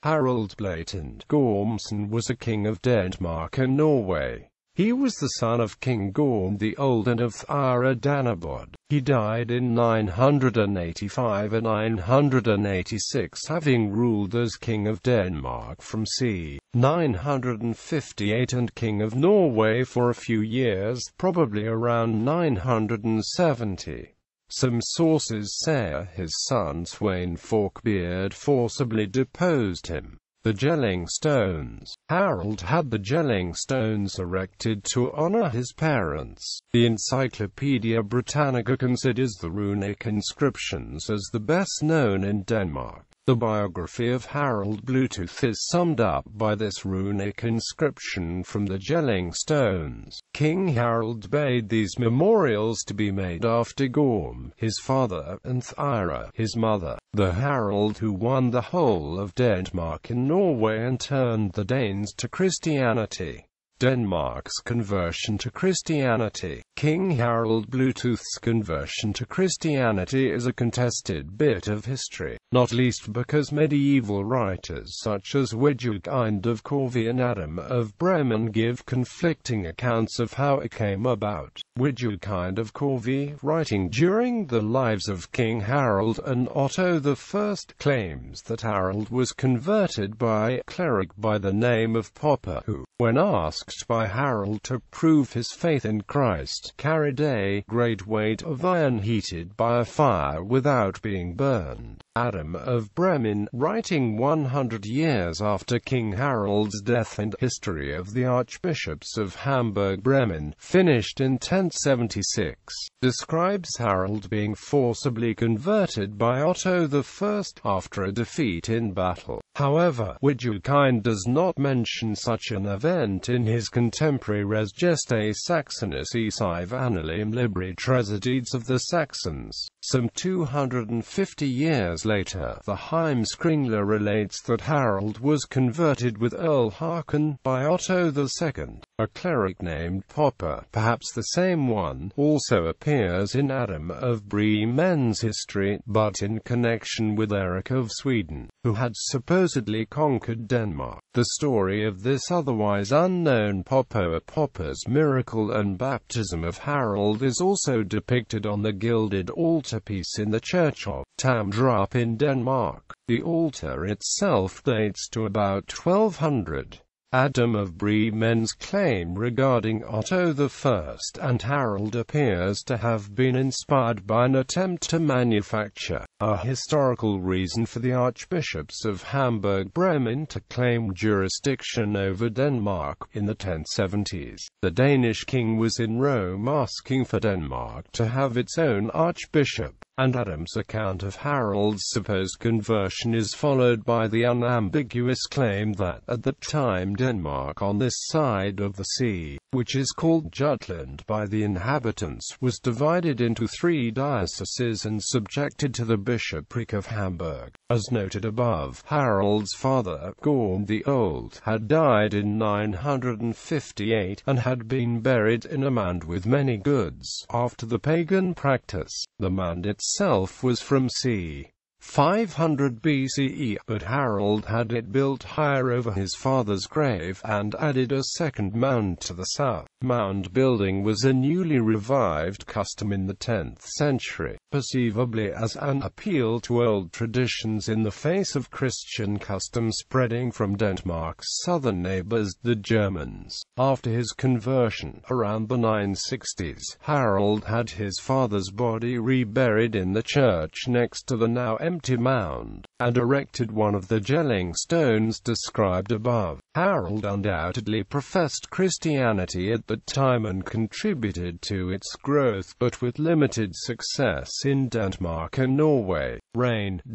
Harald Blåtand Gormsson was a king of Denmark and Norway. He was the son of King Gorm the Old and of Thyra Dannebod. He died in 985 and 986, having ruled as King of Denmark from c. 958 and King of Norway for a few years, probably around 970. Some sources say his son Sweyn Forkbeard forcibly deposed him. The Jelling Stones. Harald had the Jelling Stones erected to honor his parents. The Encyclopedia Britannica considers the runic inscriptions as the best known in Denmark. The biography of Harald Bluetooth is summed up by this runic inscription from the Jelling Stones. King Harald bade these memorials to be made after Gorm, his father, and Thyra, his mother. The Harald who won the whole of Denmark and Norway and turned the Danes to Christianity. Denmark's conversion to Christianity. King Harald Bluetooth's conversion to Christianity is a contested bit of history, not least because medieval writers such as Wikipedia of Corvey and Adam of Bremen give conflicting accounts of how it came about. Wikipedia of Corvey, writing during the lives of King Harald and Otto I, claims that Harald was converted by a cleric by the name of Popper, who, when asked by Harald to prove his faith in Christ, carried a great weight of iron heated by a fire without being burned. Adam of Bremen, writing 100 years after King Harald's death and History of the Archbishops of Hamburg-Bremen, finished in 1076, describes Harald being forcibly converted by Otto I after a defeat in battle. However, Wikipedia does not mention such an event in his contemporary Res Gestae Saxonis Essive Annalium Libri Treasures of the Saxons. Some 250 years later, the Heimskringla relates that Harald was converted with Earl Haakon by Otto II. A cleric named Popper, perhaps the same one, also appears in Adam of Bremen's history, but in connection with Eric of Sweden, who had supposedly conquered Denmark. The story of this otherwise unknown Popper's miracle and baptism of Harald is also depicted on the gilded altarpiece in the church of Tamdrup in Denmark. The altar itself dates to about 1200. Adam of Bremen's claim regarding Otto I and Harald appears to have been inspired by an attempt to manufacture a historical reason for the archbishops of Hamburg-Bremen to claim jurisdiction over Denmark. In the 1070s, the Danish king was in Rome asking for Denmark to have its own archbishop, and Adam's account of Harald's supposed conversion is followed by the unambiguous claim that, at the time, Denmark on this side of the sea, which is called Jutland by the inhabitants, was divided into 3 dioceses and subjected to the bishopric of Hamburg. As noted above, Harald's father, Gorm the Old, had died in 958, and had been buried in a mound with many goods. After the pagan practice, the mound itself was from c. 500 BCE, but Harald had it built higher over his father's grave, and added a second mound to the south. Mound building was a newly revived custom in the 10th century, perceivably as an appeal to old traditions in the face of Christian custom spreading from Denmark's southern neighbors, the Germans. After his conversion, around the 960s, Harald had his father's body reburied in the church next to the now empty mound, and erected one of the Jelling Stones described above. Harald undoubtedly professed Christianity at the time and contributed to its growth, but with limited success in Denmark and Norway.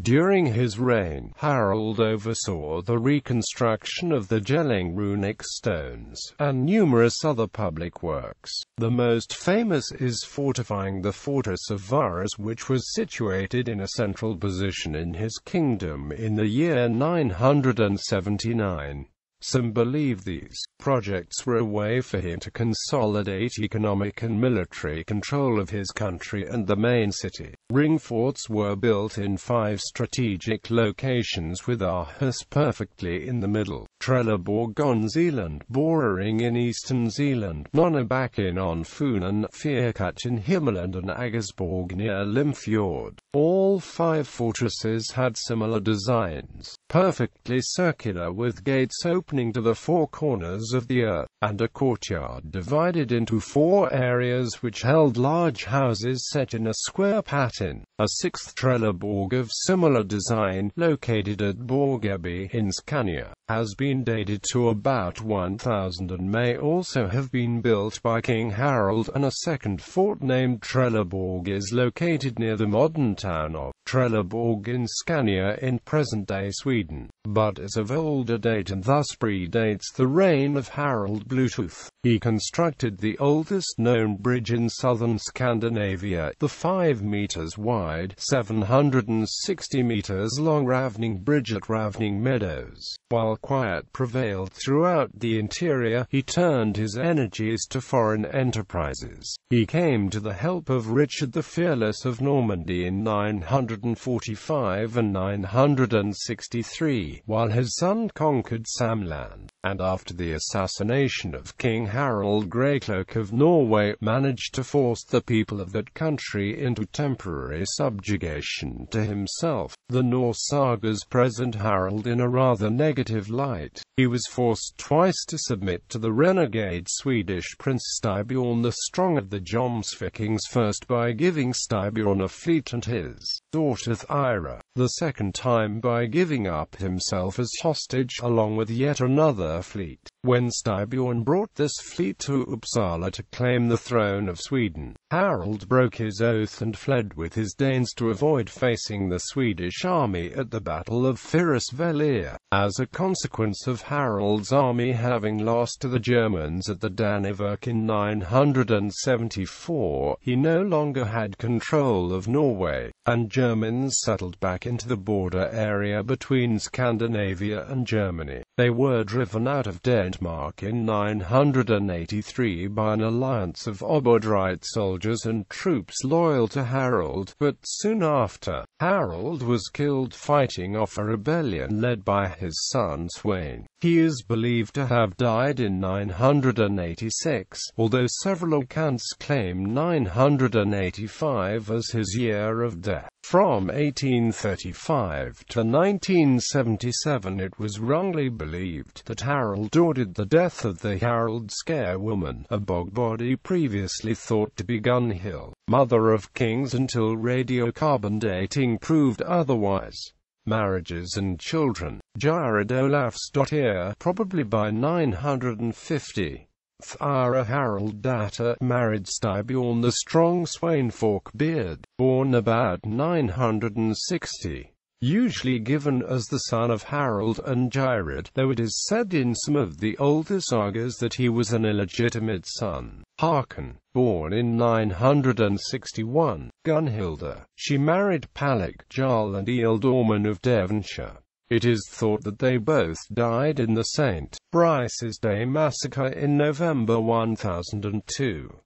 During his reign, Harald oversaw the reconstruction of the Jelling runic stones, and numerous other public works. The most famous is fortifying the fortress of Varas, which was situated in a central position in his kingdom in the year 979. Some believe these projects were a way for him to consolidate economic and military control of his country and the main city. Ring forts were built in 5 strategic locations with Aarhus perfectly in the middle: Trelleborg on Zealand, Borering in eastern Zealand, Nonnebakken on Funen, Fierkat in Himmerland, and Aggersborg near Limfjord. All 5 fortresses had similar designs, perfectly circular with gates opening to the 4 corners of the earth, and a courtyard divided into 4 areas which held large houses set in a square pattern. A 6th Trelleborg of similar design, located at Borgeby in Scania, has been dated to about 1000 and may also have been built by King Harald, and a 2nd fort named Trelleborg is located near the modern town of Trelleborg in Scania in present-day Sweden, but is of older date and thus predates the reign of Harald Bluetooth. He constructed the oldest known bridge in southern Scandinavia, the 5 meters wide, 760 meters long Ravning Bridge at Ravning Meadows. While quiet prevailed throughout the interior, he turned his energies to foreign enterprises. He came to the help of Richard the Fearless of Normandy in 945 and 963, while his son conquered Samland, and after the assassination of King Harald Greycloak of Norway, managed to force the people of that country into temporary subjugation to himself. The Norse sagas present Harald in a rather negative light. He was forced twice to submit to the renegade Swedish Prince Styrbjorn the Strong of the Jomsvikings, first by giving Styrbjorn a fleet and his daughter Thyra, the second time by giving up himself as hostage along with yet another fleet. When Styrbjorn brought this fleet to Uppsala to claim the throne of Sweden, Harald broke his oath and fled with his Danes to avoid facing the Swedish army at the Battle of Fyrisvellir. As a consequence of Harald's army having lost to the Germans at the Dannevirke in 974, he no longer had control of Norway, and Germans settled back into the border area between Scandinavia and Germany. They were driven out of Denmark in 983 by an alliance of Obodrite soldiers and troops loyal to Harald, but soon after, Harald was killed fighting off a rebellion led by his son Sweyn. He is believed to have died in 986, although several accounts claim 985 as his year of death. From 1835 to 1977 it was wrongly believed that Harald ordered the death of the Harald Scare-woman, a bog body previously thought to be Gunhild, mother of kings, until radiocarbon dating proved otherwise. Marriages and children. Jared Olafsdottir, probably by 950. Thyra Haraldsdatter, married Styrbjorn the Strong Sweyn Forkbeard, born about 960. Usually given as the son of Harald and Jared, though it is said in some of the older sagas that he was an illegitimate son. Haakon, born in 961. Gunhilda. She married Palek Jarl and Ealdorman of Devonshire. It is thought that they both died in the St. Brice's Day massacre in November 1002.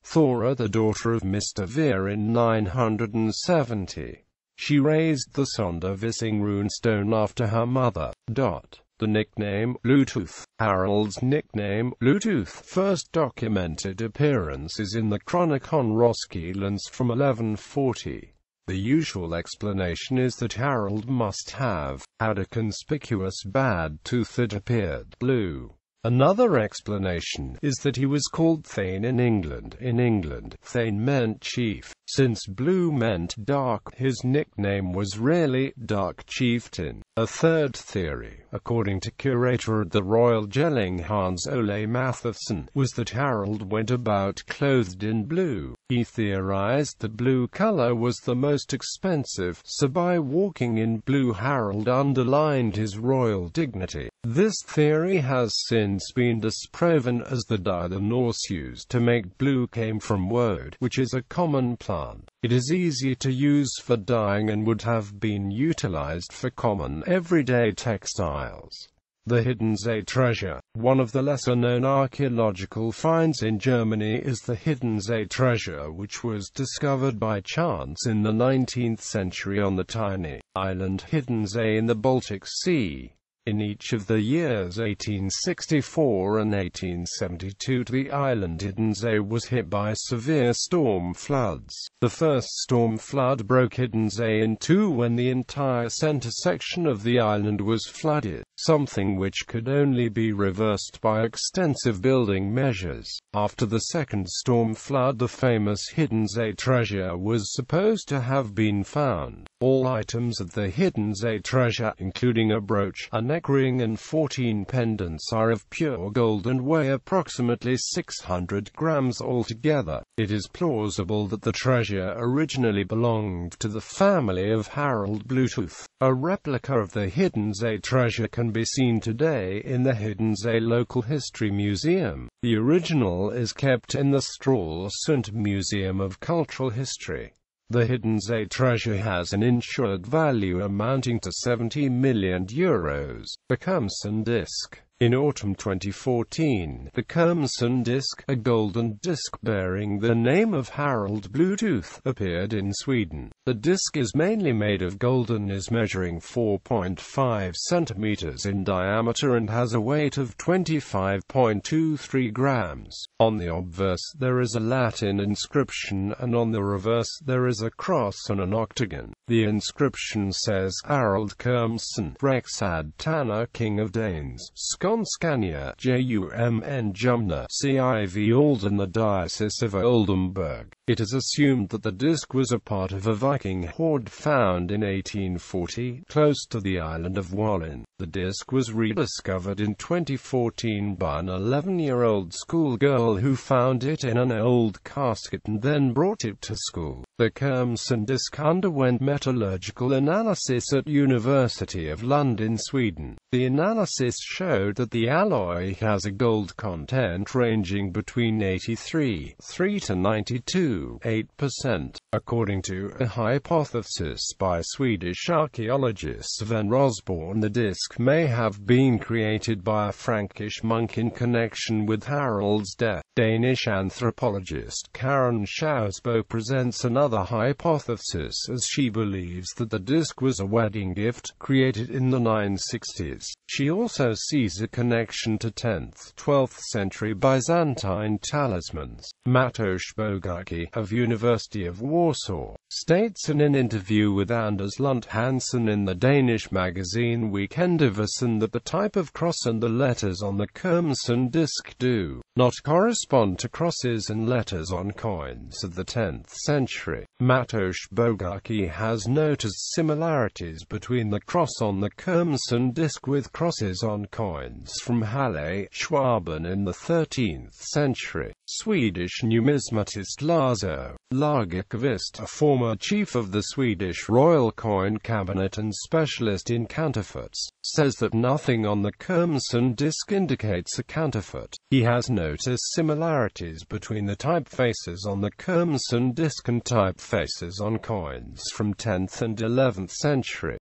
Thora, the daughter of Mr. Veer in 970. She raised the Sondervissing runestone after her mother. The nickname Bluetooth. Harald's nickname Bluetooth first documented appearance is in the Chronicon Roskilden's from 1140. The usual explanation is that Harald must have had a conspicuous bad tooth that appeared blue. Another explanation is that he was called Thane in England. In England, Thane meant chief. Since blue meant dark, his nickname was really Dark Chieftain. A third theory, according to curator at the Royal Jelling Hans Ole Mathisen, was that Harald went about clothed in blue. He theorized that blue color was the most expensive, so by walking in blue Harald underlined his royal dignity. This theory has since been disproven, as the dye the Norse used to make blue came from woad, which is a common plant. It is easy to use for dyeing and would have been utilized for common everyday textiles. The Hiddensee treasure. One of the lesser-known archaeological finds in Germany is the Hiddensee treasure, which was discovered by chance in the 19th century on the tiny island Hiddensee in the Baltic Sea. In each of the years 1864 and 1872, the island Hiddensee was hit by severe storm floods. The first storm flood broke Hiddensee in two when the entire center section of the island was flooded, something which could only be reversed by extensive building measures. After the second storm flood, the famous Hiddensee treasure was supposed to have been found. All items of the Hiddensee treasure, including a brooch, a neck ring and 14 pendants, are of pure gold and weigh approximately 600 grams altogether. It is plausible that the treasure originally belonged to the family of Harald Bluetooth. A replica of the Hiddensee treasure can be seen today in the Hiddensee Local History Museum. The original is kept in the Stralsund Museum of Cultural History. The Hiddensee treasure has an insured value amounting to €70 million. The Gormsson disc. In autumn 2014, the Gormsson disc, a golden disc bearing the name of Harald Bluetooth, appeared in Sweden. The disc is mainly made of gold and is measuring 4.5 centimeters in diameter and has a weight of 25.23 grams. On the obverse there is a Latin inscription, and on the reverse there is a cross and an octagon. The inscription says, Harald Gormsson, Rexad Tanner, King of Danes, Skånskania, Jumn Jumna, Civ Old in the Diocese of Oldenburg. It is assumed that the disc was a part of a Viking hoard found in 1840, close to the island of Wallin. The disc was rediscovered in 2014 by an 11-year-old schoolgirl who found it in an old casket and then brought it to school. The Gormsson disc underwent metallurgical analysis at University of Lund in Sweden. The analysis showed that the alloy has a gold content ranging between 83.3% to 92.8%. According to a hypothesis by Swedish archaeologist Sven Rosborn, the disc may have been created by a Frankish monk in connection with Harald's death. Danish anthropologist Karen Schausbo presents another hypothesis, as she believes that the disc was a wedding gift created in the 960s. She also sees a connection to 10th, 12th century Byzantine talismans. Mateusz Bogarski of University of Warsaw states in an interview with Anders Lund Hansen in the Danish magazine Weekendavisen that the type of cross and the letters on the Gormsson disc do not correspond to crosses and letters on coins of the 10th century. Mateusz Bogarski has noticed similarities between the cross on the Gormsson disc with crosses on coins from Halle, Schwaben in the 13th century. Swedish numismatist Lazo Lagerkvist, a former chief of the Swedish Royal Coin Cabinet and specialist in counterfeits, says that nothing on the Gormsson disc indicates a counterfeit. He has noticed similarities between the typefaces on the Gormsson disc and typefaces on coins from 10th and 11th century.